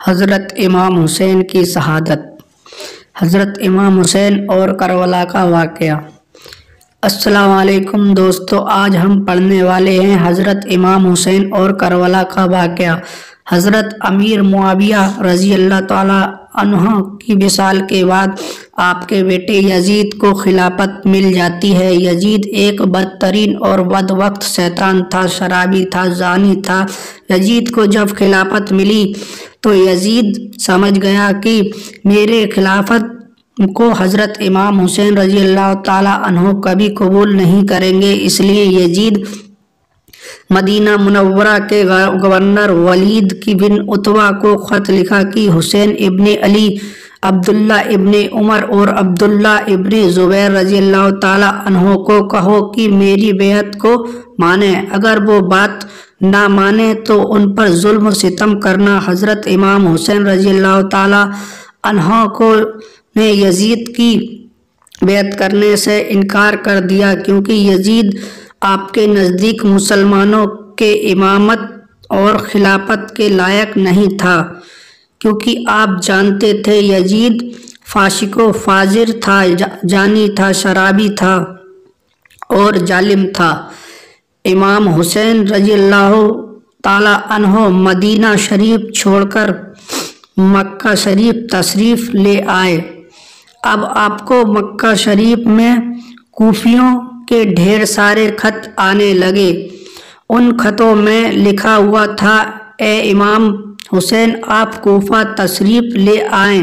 حضرت امام حسین کی شہادت۔ حضرت امام حسین اور کربلا کا واقعہ۔ السلام علیکم دوستو، آج ہم پڑھنے والے ہیں حضرت امام حسین اور کربلا کا واقعہ۔ حضرت امیر معاویہ رضی اللہ تعالیٰ عنہ کی وصال کے بعد آپ کے بیٹے یزید کو خلافت مل جاتی ہے۔ یزید ایک بدترین اور بدبخت شیطان تھا، شرابی تھا، زانی تھا۔ یزید کو جب خلافت ملی تو یزید سمجھ گیا کہ میرے خلافت کو حضرت امام حسین رضی اللہ تعالیٰ عنہ کبھی قبول نہیں کریں گے۔ اس لیے یزید مدینہ منورہ کے گورنر ولید بن عتبہ کو خط لکھا کہ حسین ابن علی، عبداللہ ابن عمر اور عبداللہ ابن زبیر رضی اللہ تعالیٰ عنہ کو کہو کہ میری بیعت کو مانیں، اگر وہ بات نہ مانے تو ان پر ظلم و ستم کرنا۔ حضرت امام حسین رضی اللہ تعالیٰ عنہ کو نے یزید کی بیعت کرنے سے انکار کر دیا، کیونکہ یزید آپ کے نزدیک مسلمانوں کے امامت اور خلافت کے لائق نہیں تھا، کیونکہ آپ جانتے تھے یزید فاسق و فاجر تھا، جانی تھا، شرابی تھا اور ظالم تھا۔ امام حسین رضی اللہ تعالیٰ عنہ مدینہ شریف چھوڑ کر مکہ شریف تشریف لے آئے۔ اب آپ کو مکہ شریف میں کوفیوں کے ڈھیر سارے خط آنے لگے۔ ان خطوں میں لکھا ہوا تھا، اے امام حسین، آپ کوفہ تشریف لے آئیں،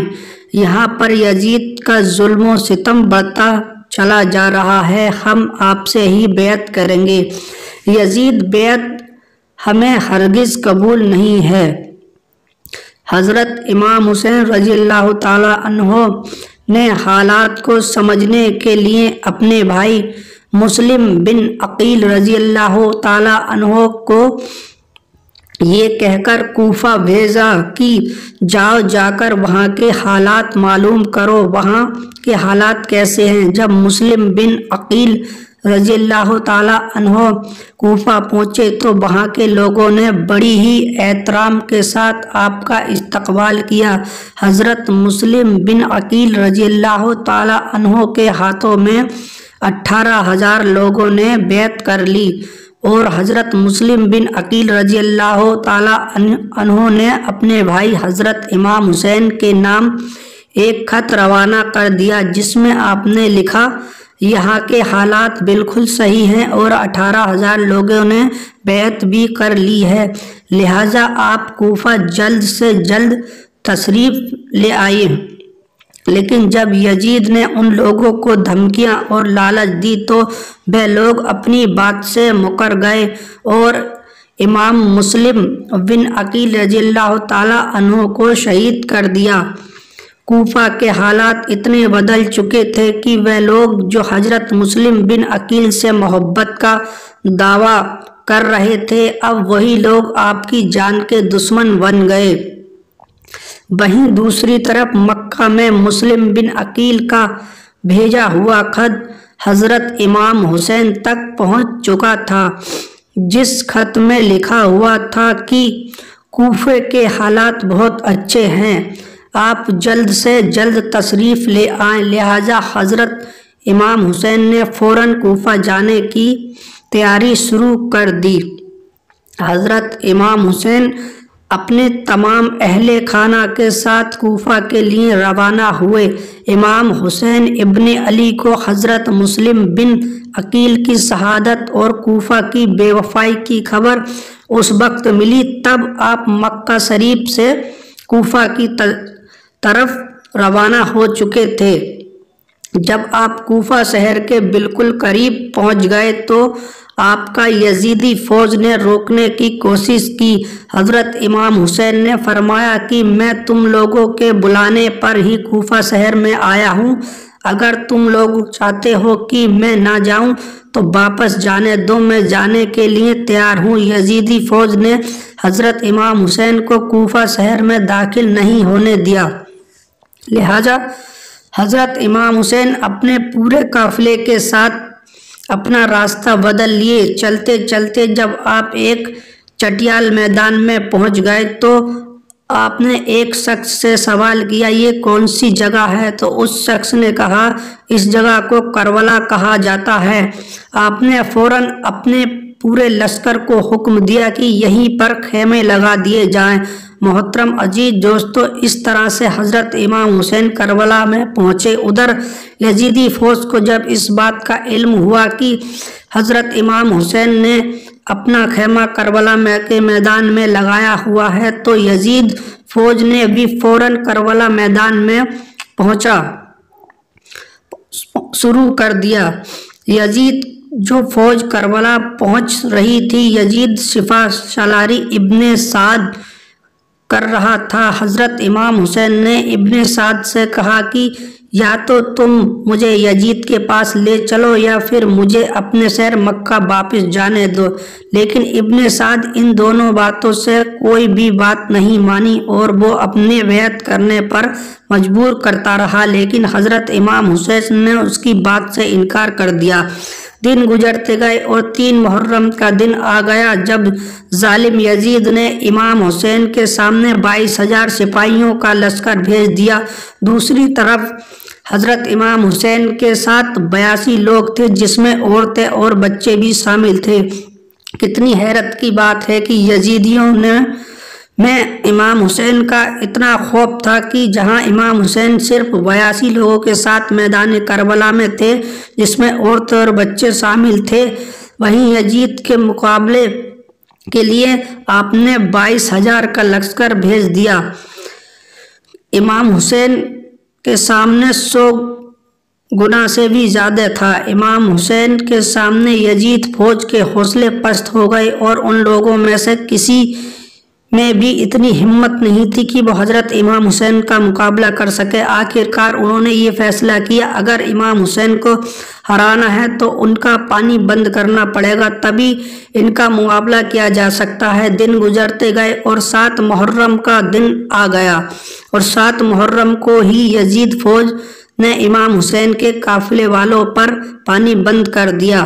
یہاں پر یزید کا ظلم و ستم بڑھتا چلا جا رہا ہے، ہم آپ سے ہی بیعت کریں گے، یزید بیعت ہمیں ہرگز قبول نہیں ہے۔ حضرت امام حسین رضی اللہ تعالیٰ عنہ نے حالات کو سمجھنے کے لیے اپنے بھائی مسلم بن عقیل رضی اللہ تعالیٰ عنہ کو یہ کہہ کر کوفہ بھیجا کہ جاؤ، جا کر وہاں کے حالات معلوم کرو، وہاں کے حالات کیسے ہیں۔ جب مسلم بن عقیل رضی اللہ تعالیٰ عنہ کوفہ پہنچے تو وہاں کے لوگوں نے بڑی ہی احترام کے ساتھ آپ کا استقبال کیا۔ حضرت مسلم بن عقیل رضی اللہ تعالیٰ عنہ کے ہاتھوں میں 18,000 لوگوں نے بیعت کر لی، اور حضرت مسلم بن عقیل رضی اللہ تعالیٰ عنہ نے اپنے بھائی حضرت امام حسین کے نام ایک خط روانہ کر دیا، جس میں آپ نے لکھا، یہاں کے حالات بالکل صحیح ہیں اور 18,000 لوگوں نے بیعت بھی کر لی ہے، لہٰذا آپ کوفہ جلد سے جلد تشریف لے آئیے۔ لیکن جب یزید نے ان لوگوں کو دھمکیاں اور لالچ دی تو وہ لوگ اپنی بات سے مکر گئے اور امام مسلم بن عقیل رضی اللہ تعالیٰ عنہ کو شہید کر دیا۔ کوفہ کے حالات اتنے بدل چکے تھے کہ وہ لوگ جو حضرت مسلم بن عقیل سے محبت کا دعویٰ کر رہے تھے، اب وہی لوگ آپ کی جان کے دشمن بن گئے۔ وہیں دوسری طرف مکہ میں مسلم بن عقیل کا بھیجا ہوا خط حضرت امام حسین تک پہنچ چکا تھا، جس خط میں لکھا ہوا تھا کہ کوفے کے حالات بہت اچھے ہیں، آپ جلد سے جلد تشریف لے آئیں۔ لہٰذا حضرت امام حسین نے فوراً کوفہ جانے کی تیاری شروع کر دی۔ حضرت امام حسین اپنے تمام اہل خانہ کے ساتھ کوفہ کے لیے روانہ ہوئے۔ امام حسین ابن علی کو حضرت مسلم بن عقیل کی شہادت اور کوفہ کی بے وفائی کی خبر اس وقت ملی، تب آپ مکہ شریف سے کوفہ کی طرف روانہ ہو چکے تھے۔ جب آپ کوفہ شہر کے بالکل قریب پہنچ گئے تو آپ کا یزیدی فوج نے روکنے کی کوشش کی۔ حضرت امام حسین نے فرمایا کہ میں تم لوگوں کے بلانے پر ہی کوفہ شہر میں آیا ہوں، اگر تم لوگ چاہتے ہو کہ میں نہ جاؤں تو واپس جانے دو، میں جانے کے لیے تیار ہوں۔ یزیدی فوج نے حضرت امام حسین کو کوفہ شہر میں داخل نہیں ہونے دیا، لہٰذا حضرت امام حسین اپنے پورے قافلے کے ساتھ اپنا راستہ بدل لیے۔ چلتے چلتے جب آپ ایک چٹیال میدان میں پہنچ گئے تو آپ نے ایک شخص سے سوال کیا یہ کون سی جگہ ہے؟ تو اس شخص نے کہا اس جگہ کو کربلا کہا جاتا ہے۔ آپ نے فوراً اپنے پورے لشکر کو حکم دیا کہ یہیں پر خیمے لگا دیے جائیں۔ محترم عزیز دوستو، اس طرح سے حضرت امام حسین کربلا میں پہنچے۔ ادھر یزیدی فوج کو جب اس بات کا علم ہوا کہ حضرت امام حسین نے اپنا خیمہ کربلا کے میدان میں لگایا ہوا ہے تو یزید فوج نے بھی فوراً کربلا میدان میں پہنچا شروع کر دیا۔ یزید جو فوج کربلا پہنچ رہی تھی، یزید سپہ سالاری ابن سعد کر رہا تھا۔ حضرت امام حسین نے ابن سعد سے کہا کہ یا تو تم مجھے یزید کے پاس لے چلو یا پھر مجھے اپنے شہر مکہ واپس جانے دو، لیکن ابن سعد ان دونوں باتوں سے کوئی بھی بات نہیں مانی اور وہ اپنے بیعت کرنے پر مجبور کرتا رہا، لیکن حضرت امام حسین نے اس کی بات سے انکار کر دیا۔ دن گزرتے گئے اور 3 محرم کا دن آ گیا جب ظالم یزید نے امام حسین کے سامنے 22,000 سپاہیوں کا لشکر بھیج دیا۔ دوسری طرف حضرت امام حسین کے ساتھ 82 لوگ تھے جس میں عورتیں اور بچے بھی شامل تھے۔ کتنی حیرت کی بات ہے کہ یزیدیوں میں امام حسین کا اتنا خوف تھا کہ جہاں امام حسین صرف 82 لوگوں کے ساتھ میدان کربلا میں تھے جس میں عورتیں اور بچے شامل تھے، وہیں یزید کے مقابلے کے لیے آپ نے 22,000 کا لشکر بھیج دیا۔ امام حسین کے سامنے 100 گنا سے بھی زیادہ تھا۔ امام حسین کے سامنے یزید فوج کے حوصلے پست ہو گئے اور ان لوگوں میں سے کسی میں بھی اتنی ہمت نہیں تھی کہ وہ حضرت امام حسین کا مقابلہ کر سکے۔ آخرکار انہوں نے یہ فیصلہ کیا اگر امام حسین کو ہرانا ہے تو ان کا پانی بند کرنا پڑے گا، تبھی ان کا مقابلہ کیا جا سکتا ہے۔ دن گزرتے گئے اور 7 محرم کا دن آ گیا اور 7 محرم کو ہی یزید فوج نے امام حسین کے قافلے والوں پر پانی بند کر دیا۔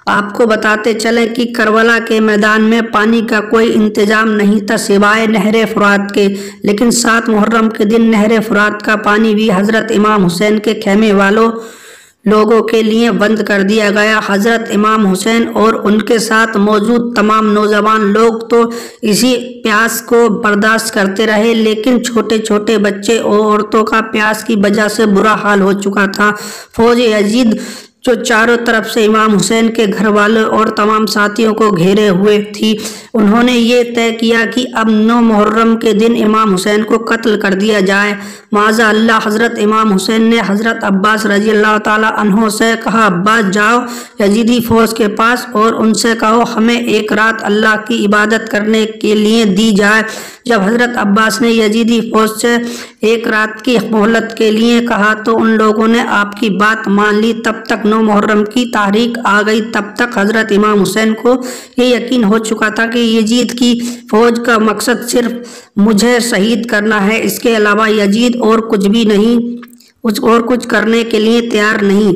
آپ کو بتاتے چلیں کہ کربلا کے میدان میں پانی کا کوئی انتظام نہیں تھا سوائے نہر فرات کے، لیکن 7 محرم کے دن نہر فرات کا پانی بھی حضرت امام حسین کے خیمے والوں لوگوں کے لیے بند کر دیا گیا۔ حضرت امام حسین اور ان کے ساتھ موجود تمام نوجوان لوگ تو اسی پیاس کو برداشت کرتے رہے، لیکن چھوٹے چھوٹے بچے اور عورتوں کا پیاس کی وجہ سے برا حال ہو چکا تھا۔ فوج یزید جو چاروں طرف سے امام حسین کے گھر والوں اور تمام ساتھیوں کو گھیرے ہوئے تھی، انہوں نے یہ طے کیا کہ اب 9 محرم کے دن امام حسین کو قتل کر دیا جائے۔ معاذ اللہ حضرت امام حسین نے حضرت عباس رضی اللہ تعالیٰ عنہ سے کہا عباس جاؤ یزیدی فوج کے پاس اور ان سے کہو ہمیں ایک رات اللہ کی عبادت کرنے کے لیے دی جائے۔ جب حضرت عباس نے یزیدی فوج سے ایک رات کی مہلت کے لیے کہا تو ان لوگوں نے آپ کی بات مان لی۔ تب تک 9 محرم کی تاریخ آ گئی۔ تب تک حضرت امام حسین کو یہ یقین ہو چکا تھا کہ یزید کی فوج کا مقصد صرف مجھے شہید کرنا ہے، اس کے علاوہ یزید اور کچھ کرنے کے لیے تیار نہیں۔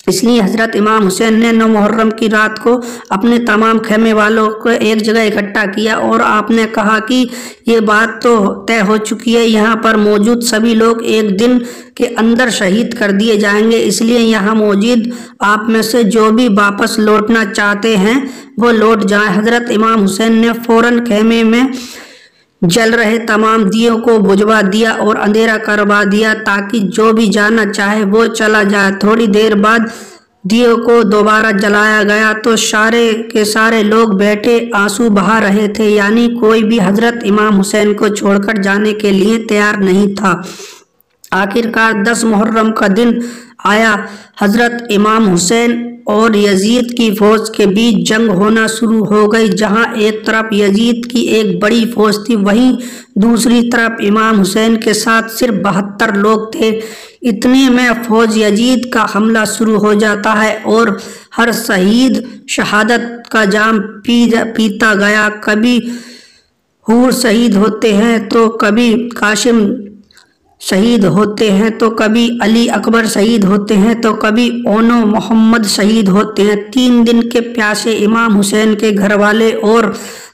اس لیے حضرت امام حسین نے 9 محرم کی رات کو اپنے تمام خیمے والوں کو ایک جگہ اکٹھا کیا اور آپ نے کہا کہ یہ بات تو طے ہو چکی ہے، یہاں پر موجود سبھی لوگ ایک دن کے اندر شہید کر دیے جائیں گے، اس لیے یہاں موجود آپ میں سے جو بھی واپس لوٹنا چاہتے ہیں وہ لوٹ جائیں۔ حضرت امام حسین نے فوراً خیمے میں جل رہے تمام دیوں کو بجھوا دیا اور اندھیرا کروا دیا تاکہ جو بھی جانا چاہے وہ چلا جائے۔ تھوڑی دیر بعد دیوں کو دوبارہ جلایا گیا تو سارے کے سارے لوگ بیٹھے آنسو بہا رہے تھے، یعنی کوئی بھی حضرت امام حسین کو چھوڑ کر جانے کے لیے تیار نہیں تھا۔ آخرکار 10 محرم کا دن آیا۔ حضرت امام حسین اور یزید کی فوج کے بیچ جنگ ہونا شروع ہو گئی۔ جہاں ایک طرف یزید کی ایک بڑی فوج تھی، وہیں دوسری طرف امام حسین کے ساتھ صرف 72 لوگ تھے۔ اتنے میں فوج یزید کا حملہ شروع ہو جاتا ہے اور ہر شہید شہادت کا جام پیتا گیا۔ کبھی حور شہید ہوتے ہیں تو کبھی قاسم شہید ہوتے ہیں تو کبھی علی اکبر شہید ہوتے ہیں تو کبھی اونو محمد شہید ہوتے ہیں۔ 3 دن کے پیاسے امام حسین کے گھر والے اور